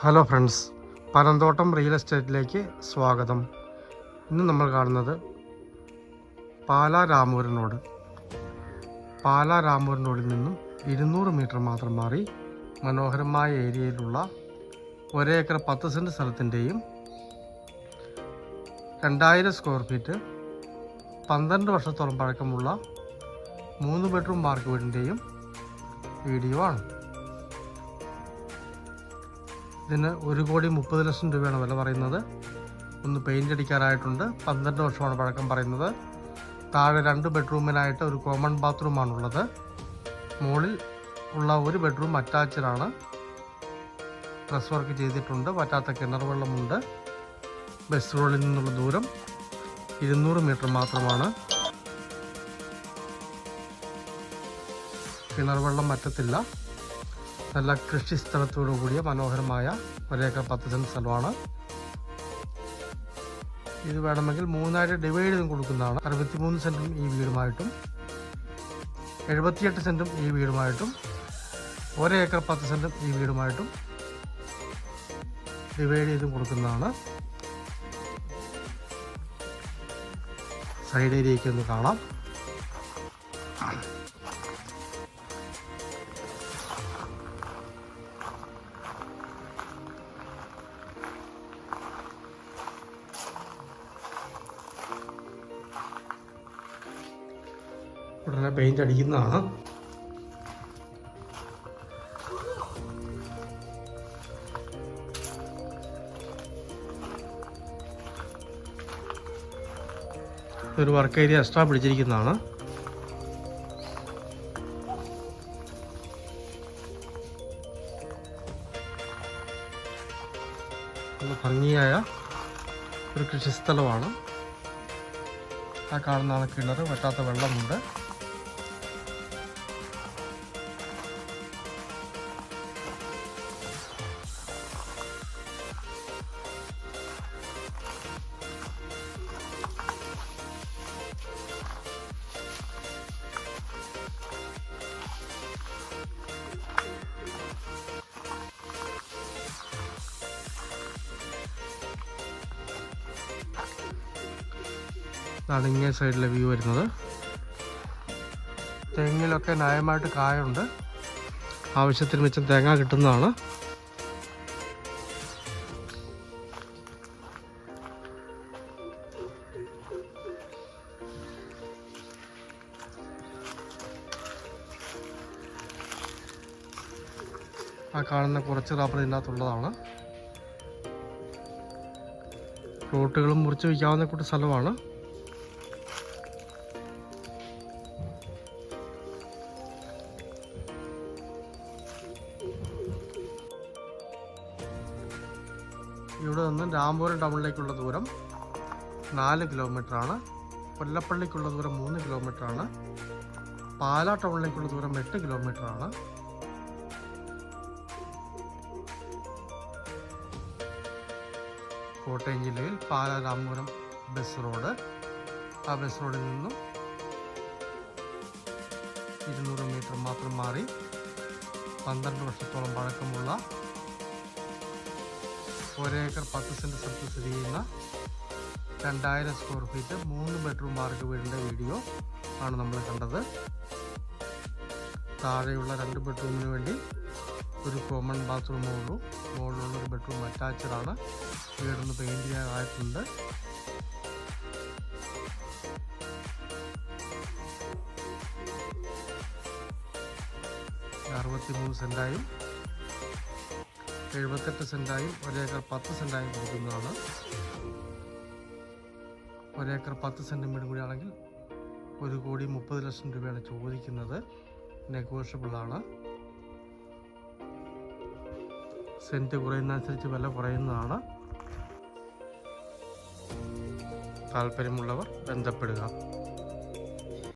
Hello friends, Panamthottam real എസ്റ്റേറ്റിലേക്ക് സ്വാഗതം. ഇന്ന് നമ്മൾ കാണുന്നത് പാലാ രാമപുരം റോഡ്. പാലാ രാമപുരം റോഡിൽ നിന്നും 200 മീറ്റർ മാത്രം മാറി മനോഹരമായ ഏരിയയിലുള്ള 1 ഏക്കർ 10 സെൻറ്റ് സ്ഥലത്തിൻ്റെയും 2000 സ്ക്വയർ ഫീറ്റ് 12 വർഷത്തോളം പഴക്കമുള്ള 3 ബെഡ്റൂം വാർക്ക് വീടിൻ്റെയും വീഡിയോ ആണ്. ഇതിന് 1,30,00,000 രൂപയാണ് വില പറയുന്നത്. ഒന്ന് പെയിൻ്റ് അടിക്കാനായിട്ടുണ്ട്. 12 വർഷമാണ് പഴക്കം പറയുന്നത്. താഴെ 2 ബെഡ്റൂമിനായിട്ട് ഒരു കോമൺ ബാത്റൂമാണുള്ളത്. മുകളിൽ ഉള്ള 1 ബെഡ്റൂം അറ്റാച്ച്ഡാണ്. പ്രസ് വർക്ക് ചെയ്തിട്ടുണ്ട്. പറ്റാത്ത കിണർ വെള്ളമുണ്ട്. ബസ് റോഡിൽ നിന്നുള്ള ദൂരം 200 മീറ്റർ മാത്രമാണ്. കിണർ വെള്ളം വറ്റത്തില്ല. നല്ല കൃഷി സ്ഥലത്തോടു കൂടിയ മനോഹരമായ 1 ഏക്കർ 10 സെൻറ്റ് സ്ഥലമാണ്. ഇത് വേണമെങ്കിൽ 3ആയിട്ട് ഡിവൈഡ് ചെയ്തും കൊടുക്കുന്നതാണ്. 63 സെൻറ്റും ഈ വീടുമായിട്ടും 78 സെൻറ്റും ഈ വീടുമായിട്ടും 1 ഏക്കർ 10 സെൻറ്റും ഈ വീടുമായിട്ടും ഡിവൈഡ് ചെയ്തും കൊടുക്കുന്നതാണ്. സൈഡ് ഏരിയയ്ക്ക് ഒന്ന് കാണാം. ഉടനെ പെയിൻ്റ് അടിക്കുന്നതാണ്. ഒരു വർക്ക് ഏരിയ എക്സ്ട്രാ പിടിച്ചിരിക്കുന്നതാണ്. ഭംഗിയായ ഒരു കൃഷിസ്ഥലമാണ്. ആ കാണുന്നതാണ് കിണർ. വറ്റാത്ത വെള്ളമുണ്ട്. ഇതാണ് ഇങ്ങേ സൈഡിലെ വ്യൂ വരുന്നത്. തെങ്ങിലൊക്കെ ന്യായമായിട്ട് കായുണ്ട്. ആവശ്യത്തിന് മിച്ചം തേങ്ങ കിട്ടുന്നതാണ്. ആ കാണുന്ന കുറച്ച് റബ്ബർ ഇതിനകത്തുള്ളതാണ്. പ്ലോട്ടുകളും മുറിച്ച് വയ്ക്കാവുന്ന കൂട്ട് സ്ഥലമാണ്. ഇവിടെ നിന്ന് രാമപുരം ടൗണിലേക്കുള്ള ദൂരം 4 കിലോമീറ്ററാണ്. കൊല്ലപ്പള്ളിക്കുള്ള ദൂരം 3 കിലോമീറ്ററാണ്. പാലാ ടൗണിലേക്കുള്ള ദൂരം 8 കിലോമീറ്ററാണ്. കോട്ടയം ജില്ലയിൽ പാലാ രാമപുരം ബസ് റോഡ്. ആ ബസ് റോഡിൽ നിന്നും 200 മീറ്റർ മാത്രം മാറി 12 വർഷത്തോളം പഴക്കമുള്ള 1 ഏക്കർ 10 സെൻറ്റ് സ്ഥലത്ത് സ്ഥിതി ചെയ്യുന്ന 2000 സ്ക്വയർ ഫീറ്റ് 3 ബെഡ്റൂം വാർക്ക് വീടിൻ്റെ വീഡിയോ ആണ് നമ്മൾ കണ്ടത്. താഴെയുള്ള 2 ബെഡ്റൂമിന് വേണ്ടി ഒരു കോമൺ ബാത്റൂമേ ഉള്ളൂ. മുകളിലുള്ള 1 ബെഡ്റൂം അറ്റാച്ച്ഡാണ്. വീടൊന്ന് പെയിൻറ് ചെയ്യാനായിട്ടുണ്ട്. സെൻറ്റായും 78 സെൻറ്റായും 1 ഏക്കർ 10 സെൻറ്റായും കൊടുക്കുന്നതാണ്. 1 ഏക്കർ 10 സെൻറ്റും വീട് കൂടിയാണെങ്കിൽ 1,30,00,000 രൂപയാണ് ചോദിക്കുന്നത്. നെഗോഷ്യബിളാണ്. സെൻറ്റ് കുറയുന്നതനുസരിച്ച് വില കുറയുന്നതാണ്. താല്പര്യമുള്ളവർ ബന്ധപ്പെടുക.